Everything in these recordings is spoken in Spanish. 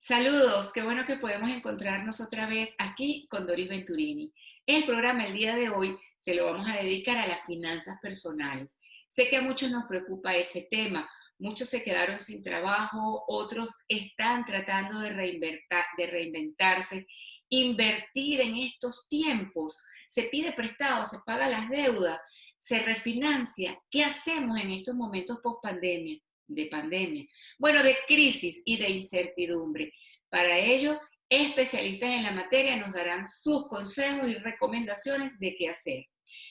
Saludos, qué bueno que podemos encontrarnos otra vez aquí con Doris Venturini. El programa el día de hoy se lo vamos a dedicar a las finanzas personales. Sé que a muchos nos preocupa ese tema. Muchos se quedaron sin trabajo, otros están tratando de reinventarse. Invertir en estos tiempos, se pide prestado, se paga las deudas, se refinancia. ¿Qué hacemos en estos momentos post pandemia? De pandemia. Bueno, de crisis y de incertidumbre. Para ello, especialistas en la materia nos darán sus consejos y recomendaciones de qué hacer.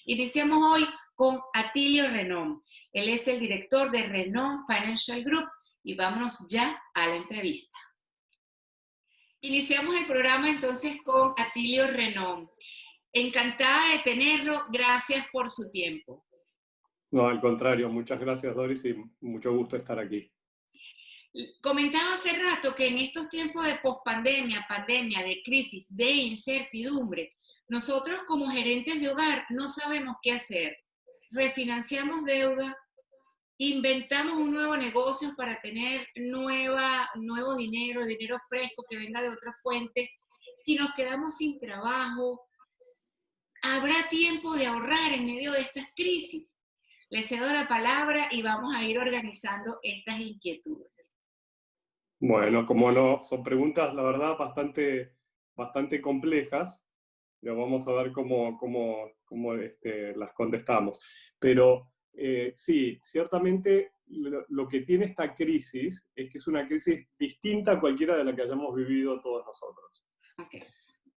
Iniciamos hoy con Atilio Renom. Él es el director de Renom Financial Group y vámonos ya a la entrevista. Iniciamos el programa entonces con Atilio Renom. Encantada de tenerlo, gracias por su tiempo. No, al contrario, muchas gracias Doris y mucho gusto estar aquí. Comentaba hace rato que en estos tiempos de pospandemia, pandemia, de crisis, de incertidumbre, nosotros como gerentes de hogar no sabemos qué hacer. Refinanciamos deuda, inventamos un nuevo negocio para tener nuevo dinero fresco que venga de otra fuente. Si nos quedamos sin trabajo, ¿habrá tiempo de ahorrar en medio de estas crisis? Les cedo la palabra y vamos a ir organizando estas inquietudes. Bueno, como no, son preguntas, la verdad, bastante complejas. Pero vamos a ver cómo las contestamos. Pero sí, ciertamente lo que tiene esta crisis es que es una crisis distinta a cualquiera de la que hayamos vivido todos nosotros. Okay.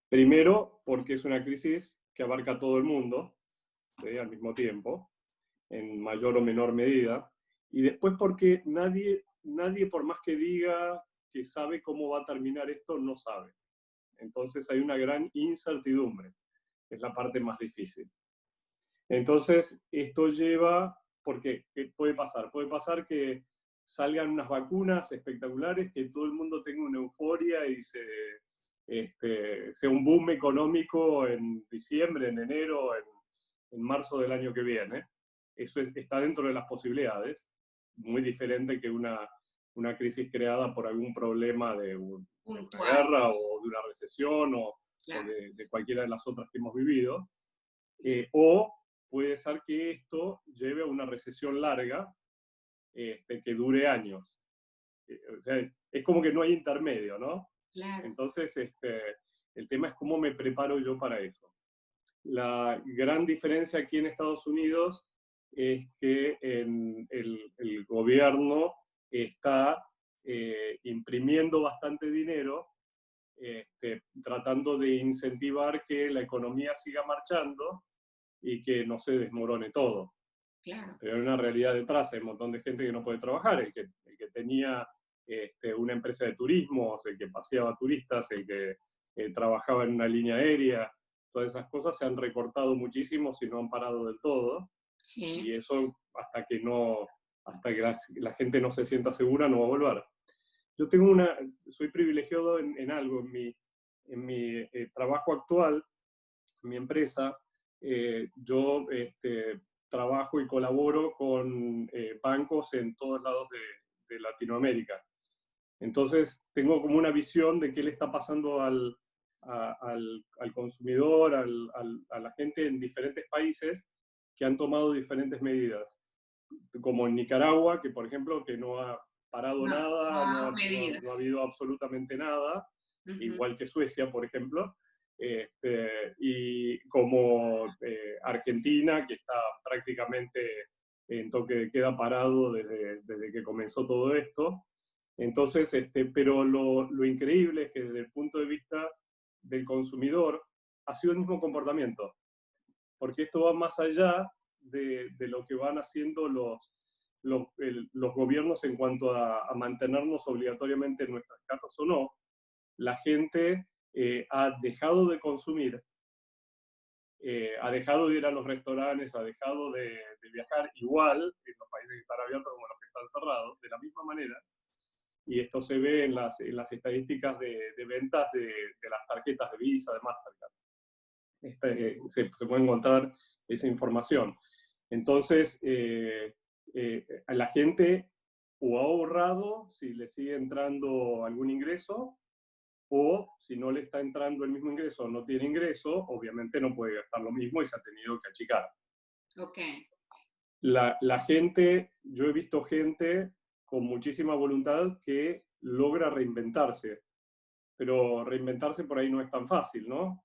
Primero, porque es una crisis que abarca a todo el mundo, ¿sí? Al mismo tiempo, en mayor o menor medida. Y después porque nadie por más que diga que sabe cómo va a terminar esto, no sabe. Entonces hay una gran incertidumbre, que es la parte más difícil. Entonces esto lleva, porque ¿qué puede pasar? Puede pasar que salgan unas vacunas espectaculares, que todo el mundo tenga una euforia y sea un boom económico en diciembre, en enero, en marzo del año que viene. Eso está dentro de las posibilidades, muy diferente que una crisis creada por algún problema de una guerra o de una recesión o de cualquiera de las otras que hemos vivido. O puede ser que esto lleve a una recesión larga que dure años. O sea, es como que no hay intermedio, ¿no? Claro. Entonces, el tema es cómo me preparo yo para eso. La gran diferencia aquí en Estados Unidos es que el gobierno está imprimiendo bastante dinero, tratando de incentivar que la economía siga marchando y que no se desmorone todo. Claro. Pero hay una realidad detrás, hay un montón de gente que no puede trabajar, el que tenía una empresa de turismo, el que paseaba turistas, el que trabajaba en una línea aérea, todas esas cosas se han recortado muchísimo si no han parado del todo. Sí. Y eso hasta que la gente no se sienta segura no va a volver. Yo soy privilegiado en algo, en mi trabajo actual, en mi empresa, yo trabajo y colaboro con bancos en todos lados de Latinoamérica. Entonces, tengo como una visión de qué le está pasando al consumidor, a la gente en diferentes países que han tomado diferentes medidas. Como en Nicaragua, que por ejemplo, que no ha parado nada, no ha habido absolutamente nada, igual que Suecia, por ejemplo. Y como Argentina, que está prácticamente en toque de queda parado desde que comenzó todo esto. Entonces, pero lo increíble es que desde el punto de vista del consumidor ha sido el mismo comportamiento, porque esto va más allá de lo que van haciendo los gobiernos en cuanto a mantenernos obligatoriamente en nuestras casas o no. La gente ha dejado de consumir, ha dejado de ir a los restaurantes, ha dejado de viajar igual en los países que están abiertos como los que están cerrados, de la misma manera. Y esto se ve en las estadísticas de ventas de las tarjetas de Visa, de Mastercard. Se puede encontrar esa información. Entonces, a la gente o ha ahorrado si le sigue entrando algún ingreso, o si no le está entrando el mismo ingreso o no tiene ingreso, obviamente no puede gastar lo mismo y se ha tenido que achicar. Ok. La gente, yo he visto gente con muchísima voluntad que logra reinventarse, pero reinventarse por ahí no es tan fácil, ¿no?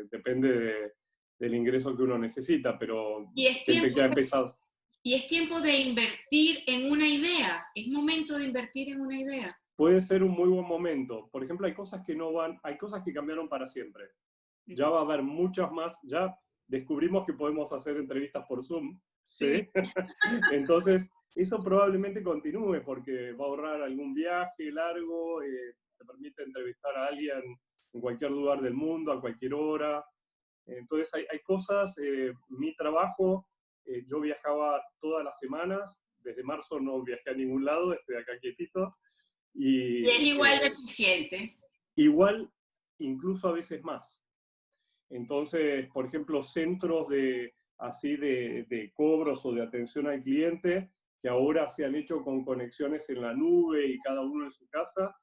Depende del ingreso que uno necesita, pero Y es gente tiempo que ha de, empezado, y es tiempo de invertir en una idea. Es momento de invertir en una idea. puede ser un muy buen momento. Por ejemplo, hay cosas que no van, hay cosas que cambiaron para siempre. Ya va a haber muchas más, ya descubrimos que podemos hacer entrevistas por Zoom, Sí. ¿sí? Entonces, eso probablemente continúe porque va a ahorrar algún viaje largo, te permite entrevistar a alguien en cualquier lugar del mundo, a cualquier hora. Entonces, hay cosas, mi trabajo, yo viajaba todas las semanas, desde marzo no viajé a ningún lado, estoy acá quietito, Y y es igual de eficiente. igual, incluso a veces más. Entonces, por ejemplo, centros así de cobros o de atención al cliente, que ahora se han hecho con conexiones en la nube y cada uno en su casa,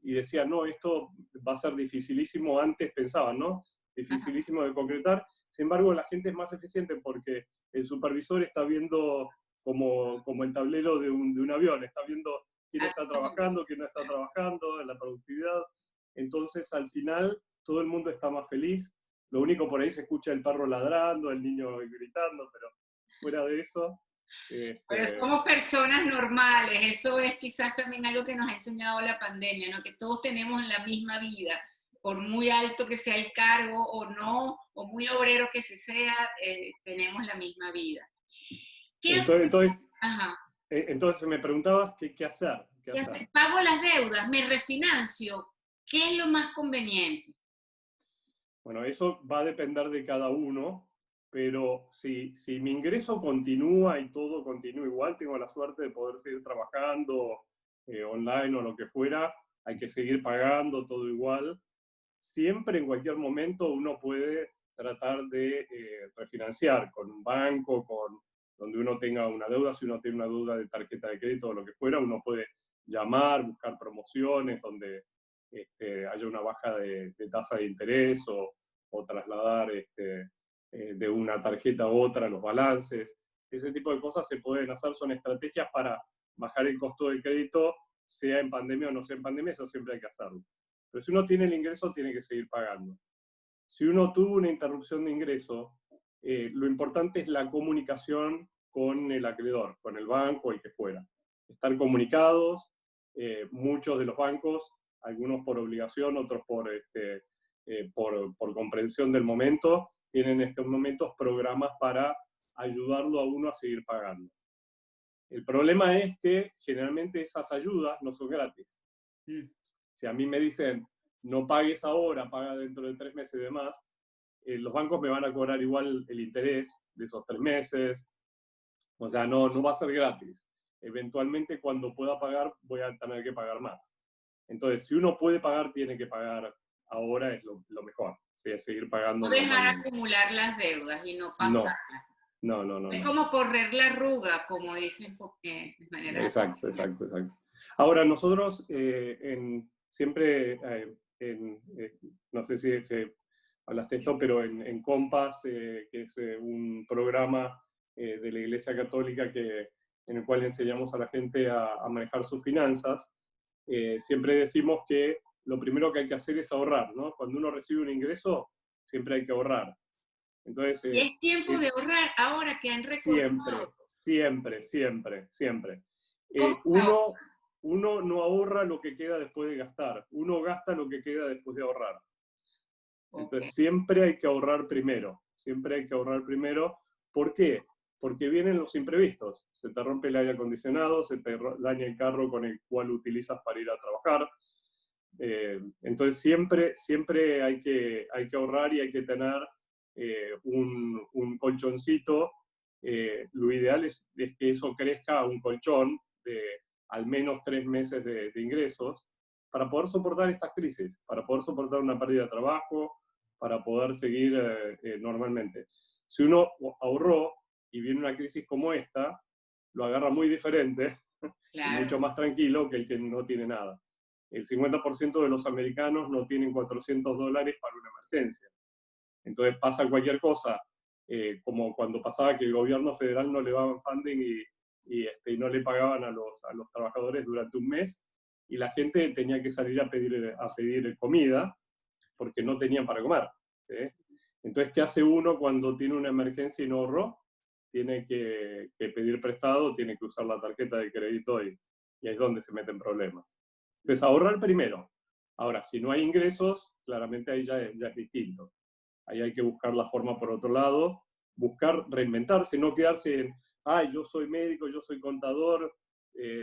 y decían, no, esto va a ser dificilísimo, antes pensaban, ¿no? Ajá. Dificilísimo de concretar. Sin embargo, la gente es más eficiente porque el supervisor está viendo como el tablero de un avión, está viendo quién A está todos. trabajando, quién no está trabajando, la productividad. Entonces, al final, todo el mundo está más feliz. Lo único por ahí se escucha el perro ladrando, el niño gritando, pero fuera de eso. Pero Este, somos personas normales. Eso es quizás también algo que nos ha enseñado la pandemia, ¿no? Que todos tenemos la misma vida. Por muy alto que sea el cargo o no, o muy obrero que se sea, tenemos la misma vida. ¿Qué entonces, hacer? entonces, Ajá. entonces me preguntabas qué hacer. ¿Qué ¿Qué hacer? hacer? Pago las deudas, me refinancio. ¿Qué es lo más conveniente? Bueno, eso va a depender de cada uno, pero si mi ingreso continúa y todo continúa igual, tengo la suerte de poder seguir trabajando online o lo que fuera, hay que seguir pagando todo igual. Siempre, en cualquier momento, uno puede tratar de refinanciar con un banco, donde uno tenga una deuda, si uno tiene una deuda de tarjeta de crédito o lo que fuera, uno puede llamar, buscar promociones donde haya una baja de tasa de interés o trasladar de una tarjeta a otra los balances. Ese tipo de cosas se pueden hacer, son estrategias para bajar el costo del crédito, sea en pandemia o no sea en pandemia, eso siempre hay que hacerlo. Pero si uno tiene el ingreso, tiene que seguir pagando. Si uno tuvo una interrupción de ingreso, lo importante es la comunicación con el acreedor, con el banco, el que fuera. Estar comunicados, muchos de los bancos, algunos por obligación, otros por comprensión del momento, tienen en estos momentos programas para ayudarlo a uno a seguir pagando. El problema es que generalmente esas ayudas no son gratis. Mm. Si a mí me dicen, no pagues ahora, paga dentro de 3 meses de más, los bancos me van a cobrar igual el interés de esos 3 meses. O sea, no va a ser gratis. Eventualmente, cuando pueda pagar, voy a tener que pagar más. Entonces, si uno puede pagar, tiene que pagar ahora, es lo mejor. ¿Sí? Es seguir pagando No dejar normalmente. acumular las deudas y no No, pasarlas. no, no, no, Es no. como correr la arruga, como dicen de manera Exacto, coloquial. exacto, exacto. Ahora, nosotros siempre, no sé si hablaste de esto, pero en Compass, que es un programa de la Iglesia Católica en el cual enseñamos a la gente a manejar sus finanzas, siempre decimos que lo primero que hay que hacer es ahorrar, ¿no? Cuando uno recibe un ingreso, siempre hay que ahorrar. Entonces, Y es tiempo de es ahorrar ahora que han recortado. siempre, siempre, siempre, siempre. ¿Cómo Eh, se ahorra? uno, uno no ahorra lo que queda después de gastar, uno gasta lo que queda después de ahorrar. Ok. Entonces siempre hay que ahorrar primero, siempre hay que ahorrar primero. ¿Por qué? Porque vienen los imprevistos. Se te rompe el aire acondicionado, se te daña el carro con el cual utilizas para ir a trabajar. Entonces siempre hay que ahorrar y hay que tener un colchoncito. Lo ideal es que eso crezca a un colchón de al menos 3 meses de ingresos para poder soportar estas crisis, para poder soportar una pérdida de trabajo, para poder seguir normalmente. Si uno ahorró y viene una crisis como esta, lo agarra muy diferente y Claro. mucho más tranquilo que el que no tiene nada. el 50% de los americanos no tienen $400 para una emergencia. Entonces pasa cualquier cosa, como cuando pasaba que el gobierno federal no le daban funding y no le pagaban a los trabajadores durante un mes, y la gente tenía que salir a pedir comida porque no tenían para comer. ¿Sí? Entonces, ¿qué hace uno cuando tiene una emergencia y no ahorró? Tiene que pedir prestado, tiene que usar la tarjeta de crédito y ahí es donde se meten problemas. Entonces, ahorrar primero. Ahora, si no hay ingresos, claramente ahí ya es distinto. Ahí hay que buscar la forma por otro lado, buscar reinventarse, no quedarse en, ay, yo soy médico, yo soy contador,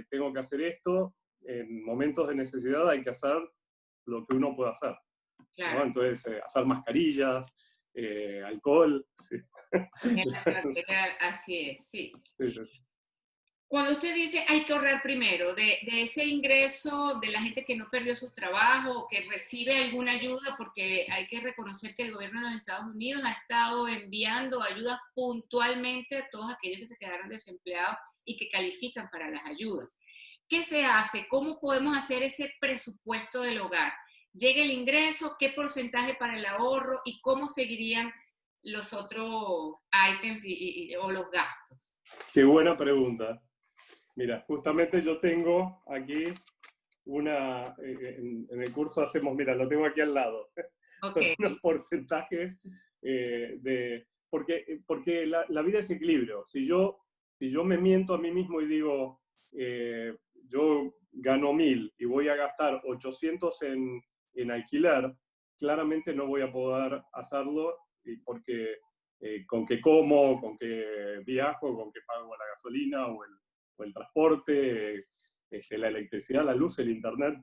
tengo que hacer esto. En momentos de necesidad hay que hacer lo que uno pueda hacer. Claro. ¿No? Entonces, hacer mascarillas, alcohol. Sí. Así es, sí. Sí, sí, sí. Cuando usted dice hay que ahorrar primero, de ese ingreso de la gente que no perdió su trabajo o que recibe alguna ayuda, porque hay que reconocer que el gobierno de los Estados Unidos ha estado enviando ayudas puntualmente a todos aquellos que se quedaron desempleados y que califican para las ayudas. ¿Qué se hace? ¿Cómo podemos hacer ese presupuesto del hogar? ¿Llega el ingreso? ¿Qué porcentaje para el ahorro? ¿Y cómo seguirían los otros ítems o los gastos? Qué buena pregunta. Mira, justamente yo tengo aquí en el curso hacemos, mira, lo tengo aquí al lado. Son Okay. unos porcentajes porque la vida es equilibrio. Si yo me miento a mí mismo y digo, yo gano 1.000 y voy a gastar 800 en alquiler, claramente no voy a poder hacerlo porque con qué como, con qué viajo, con qué pago la gasolina o el transporte, la electricidad, la luz, el internet.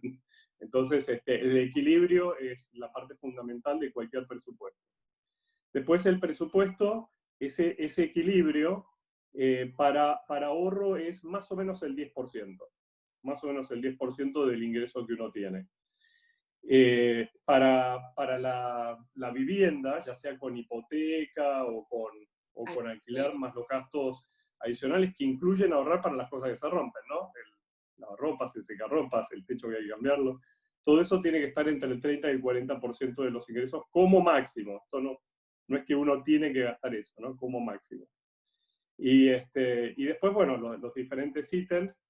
Entonces, el equilibrio es la parte fundamental de cualquier presupuesto. Después el presupuesto, ese equilibrio para ahorro es más o menos el 10%. Más o menos el 10% del ingreso que uno tiene. Para la vivienda, ya sea con hipoteca o con alquiler, más los gastos adicionales que incluyen ahorrar para las cosas que se rompen, ¿no? Lavarropas, el secarropas, el techo que hay que cambiarlo. Todo eso tiene que estar entre el 30 y el 40% de los ingresos como máximo. Esto no es que uno tiene que gastar eso, ¿no? Como máximo. Y después, bueno, los diferentes ítems.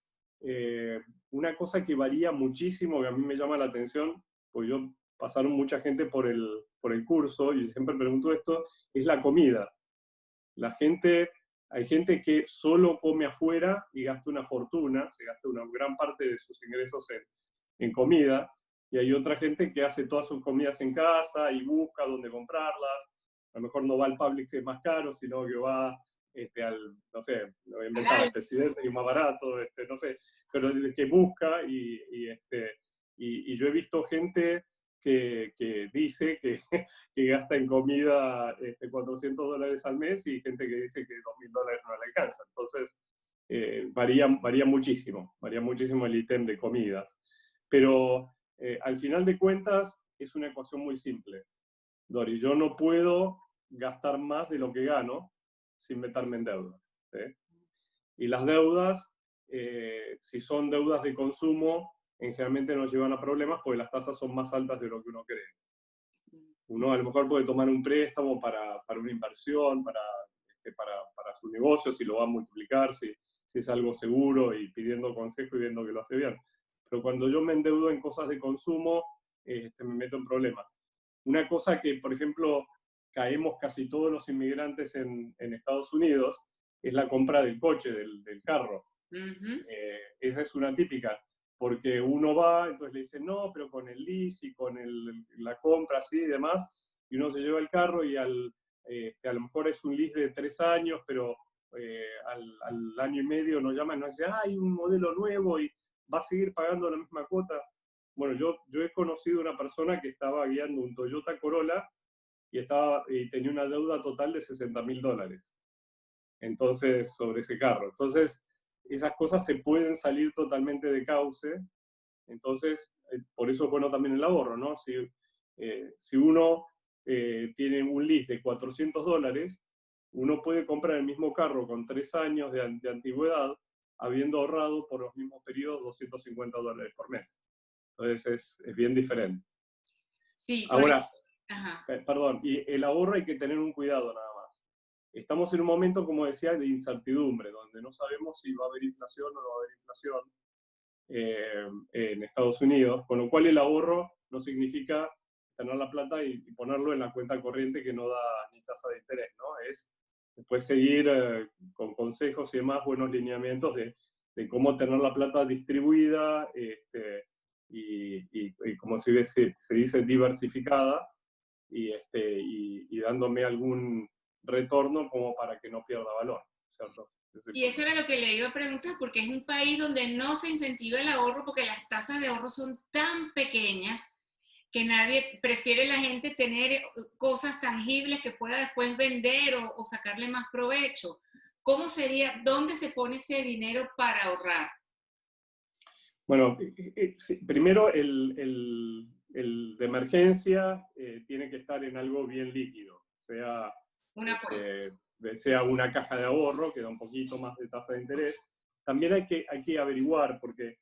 Una cosa que varía muchísimo, que a mí me llama la atención, pues pasaron mucha gente por el curso y siempre pregunto esto, es la comida. Hay gente que solo come afuera y gasta una fortuna, se gasta una gran parte de sus ingresos en comida, y hay otra gente que hace todas sus comidas en casa y busca dónde comprarlas. A lo mejor no va al Publix que es más caro, sino que va no sé, lo voy a inventar, al Presidente que es más barato, no sé, pero que busca y yo he visto gente que dice que gasta en comida $400 al mes y gente que dice que $2.000 no le alcanza. Entonces, varía muchísimo el ítem de comidas. Pero al final de cuentas es una ecuación muy simple. Dori, yo no puedo gastar más de lo que gano sin meterme en deudas. ¿Sí? Y las deudas, si son deudas de consumo, generalmente nos llevan a problemas porque las tasas son más altas de lo que uno cree. Uno a lo mejor puede tomar un préstamo para una inversión, para su negocio, si lo va a multiplicar, si es algo seguro y pidiendo consejo y viendo que lo hace bien. Pero cuando yo me endeudo en cosas de consumo, me meto en problemas. Una cosa que, por ejemplo, caemos casi todos los inmigrantes en Estados Unidos es la compra del coche, del carro. Esa es una típica, porque uno va, entonces le dicen, no, pero con el lease y con la compra así y demás, y uno se lleva el carro y a lo mejor es un lease de 3 años, pero al año y medio nos llaman y nos dicen, hay un modelo nuevo y va a seguir pagando la misma cuota. Bueno, yo he conocido una persona que estaba guiando un Toyota Corolla y tenía una deuda total de $60.000. Entonces, sobre ese carro. Entonces, esas cosas se pueden salir totalmente de cauce. Entonces, por eso es bueno también el ahorro, ¿no? Si uno tiene un lease de $400, uno puede comprar el mismo carro con 3 años de antigüedad, habiendo ahorrado por los mismos periodos $250 por mes. Entonces es bien diferente. Sí, Ahora, ajá. perdón, y el ahorro hay que tener un cuidado nada más. Estamos en un momento, como decía, de incertidumbre, donde no sabemos si va a haber inflación o no va a haber inflación en Estados Unidos, con lo cual el ahorro no significa tener la plata y ponerlo en la cuenta corriente que no da ni tasa de interés, ¿no? Es después seguir con consejos y demás, buenos lineamientos de cómo tener la plata distribuida y como se dice, diversificada y dándome algún retorno como para que no pierda valor, ¿cierto? Es Y eso importante. era lo que le iba a preguntar, porque es un país donde no se incentiva el ahorro porque las tasas de ahorro son tan pequeñas que nadie prefiere la gente tener cosas tangibles que pueda después vender o sacarle más provecho. ¿Cómo sería, dónde se pone ese dinero para ahorrar? Bueno, sí, primero el de emergencia tiene que estar en algo bien líquido, sea, Una cuenta. sea una caja de ahorro que da un poquito más de tasa de interés. También hay que averiguar, porque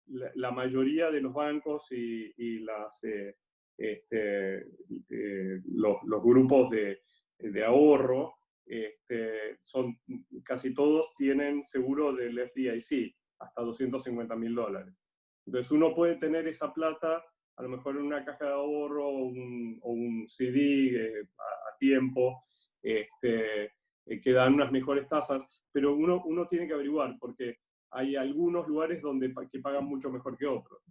la mayoría de los bancos y los grupos de ahorro, casi todos tienen seguro del FDIC, hasta $250.000. Entonces uno puede tener esa plata a lo mejor en una caja de ahorro o un CD a tiempo, que dan unas mejores tasas, pero uno tiene que averiguar, porque hay algunos lugares que pagan mucho mejor que otros.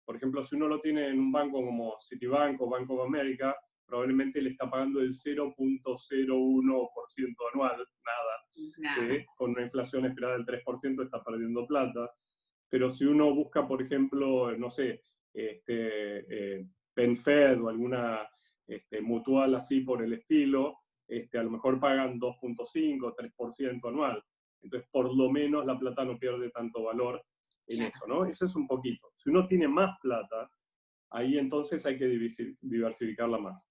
Por ejemplo, si uno lo tiene en un banco como Citibank o Bank of America, probablemente le está pagando el 0,01% anual, nada. Nada. ¿Sí? Con una inflación esperada del 3% está perdiendo plata. Pero si uno busca, por ejemplo, no sé, PenFed o alguna mutual así por el estilo, a lo mejor pagan 2,5, 3% anual. Entonces, por lo menos la plata no pierde tanto valor en Claro. eso, ¿no? Eso es un poquito. Si uno tiene más plata, ahí entonces hay que diversificarla más.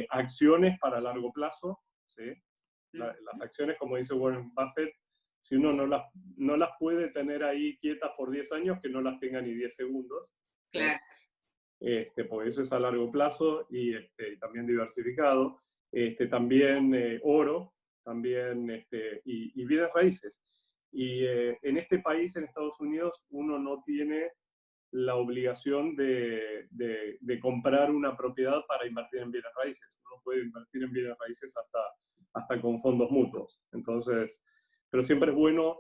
Acciones para largo plazo, ¿sí? Las acciones, como dice Warren Buffett, si uno no las puede tener ahí quietas por 10 años, que no las tenga ni 10 segundos, ¿sí? Claro. Porque eso es a largo plazo y también diversificado. También oro, también y bienes raíces. Y en este país, en Estados Unidos, uno no tiene la obligación de comprar una propiedad para invertir en bienes raíces. Uno puede invertir en bienes raíces hasta con fondos mutuos. Entonces, pero siempre es bueno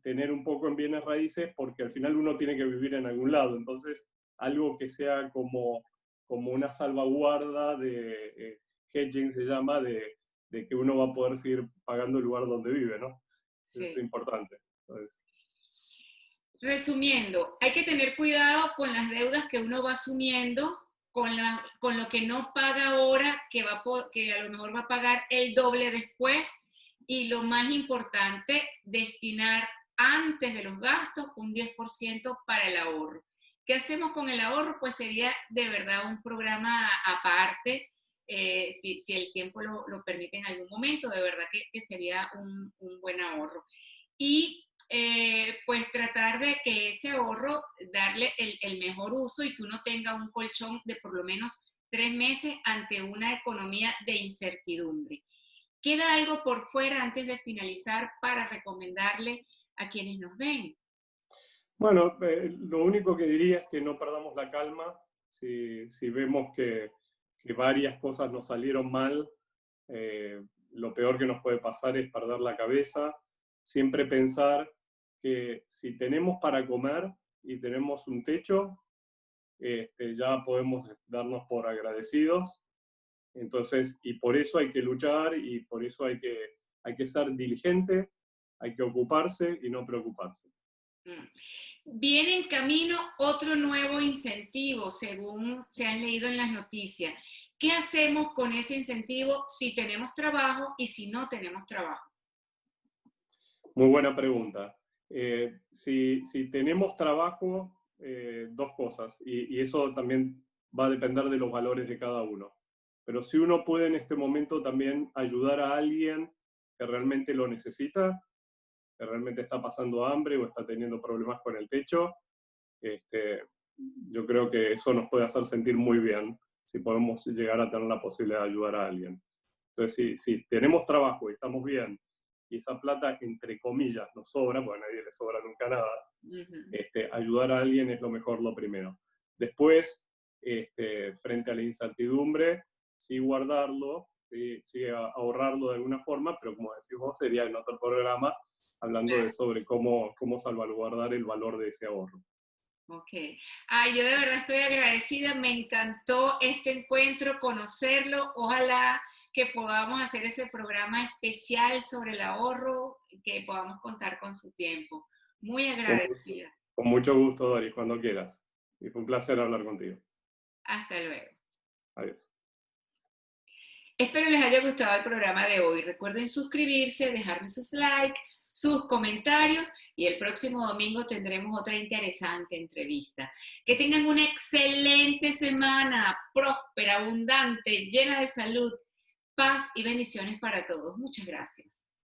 tener un poco en bienes raíces porque al final uno tiene que vivir en algún lado. Entonces, algo que sea como una salvaguarda hedging se llama, de que uno va a poder seguir pagando el lugar donde vive, ¿no? Es Sí. importante. Entonces, Resumiendo, hay que tener cuidado con las deudas que uno va asumiendo, con lo que no paga ahora, que a lo mejor va a pagar el doble después, y lo más importante, destinar antes de los gastos un 10% para el ahorro. ¿Qué hacemos con el ahorro? Pues sería de verdad un programa aparte, si el tiempo lo permite en algún momento, de verdad que sería un buen ahorro. Y pues tratar de que ese ahorro, darle el mejor uso y que uno tenga un colchón de por lo menos 3 meses ante una economía de incertidumbre. ¿Queda algo por fuera antes de finalizar para recomendarle a quienes nos ven? bueno, lo único que diría es que no perdamos la calma. Si vemos que varias cosas nos salieron mal, lo peor que nos puede pasar es perder la cabeza. Siempre pensar que si tenemos para comer y tenemos un techo, ya podemos darnos por agradecidos. Entonces, y por eso hay que luchar y por eso hay que ser diligente, hay que ocuparse y no preocuparse. Mm. Viene en camino otro nuevo incentivo, según se han leído en las noticias. ¿Qué hacemos con ese incentivo si tenemos trabajo y si no tenemos trabajo? Muy buena pregunta. Si tenemos trabajo, dos cosas, y eso también va a depender de los valores de cada uno. Pero si uno puede en este momento también ayudar a alguien que realmente lo necesita, que realmente está pasando hambre o está teniendo problemas con el techo, yo creo que eso nos puede hacer sentir muy bien si podemos llegar a tener la posibilidad de ayudar a alguien. Entonces, si tenemos trabajo y estamos bien, y esa plata, entre comillas, nos sobra, porque a nadie le sobra nunca nada, Ujú. ayudar a alguien es lo mejor, lo primero. Después, frente a la incertidumbre, sí guardarlo, sí ahorrarlo de alguna forma, pero como decís vos, sería en otro programa hablando de sobre cómo salvaguardar el valor de ese ahorro. Ok. Ay, yo de verdad estoy agradecida, me encantó este encuentro, conocerlo. Ojalá que podamos hacer ese programa especial sobre el ahorro, que podamos contar con su tiempo. Muy Con gusto. agradecida. Con mucho gusto, Doris, cuando quieras. Y fue un placer hablar contigo. Hasta luego. Adiós. Espero les haya gustado el programa de hoy. Recuerden suscribirse, dejarme sus likes, sus comentarios y el próximo domingo tendremos otra interesante entrevista. Que tengan una excelente semana, próspera, abundante, llena de salud, paz y bendiciones para todos. Muchas gracias.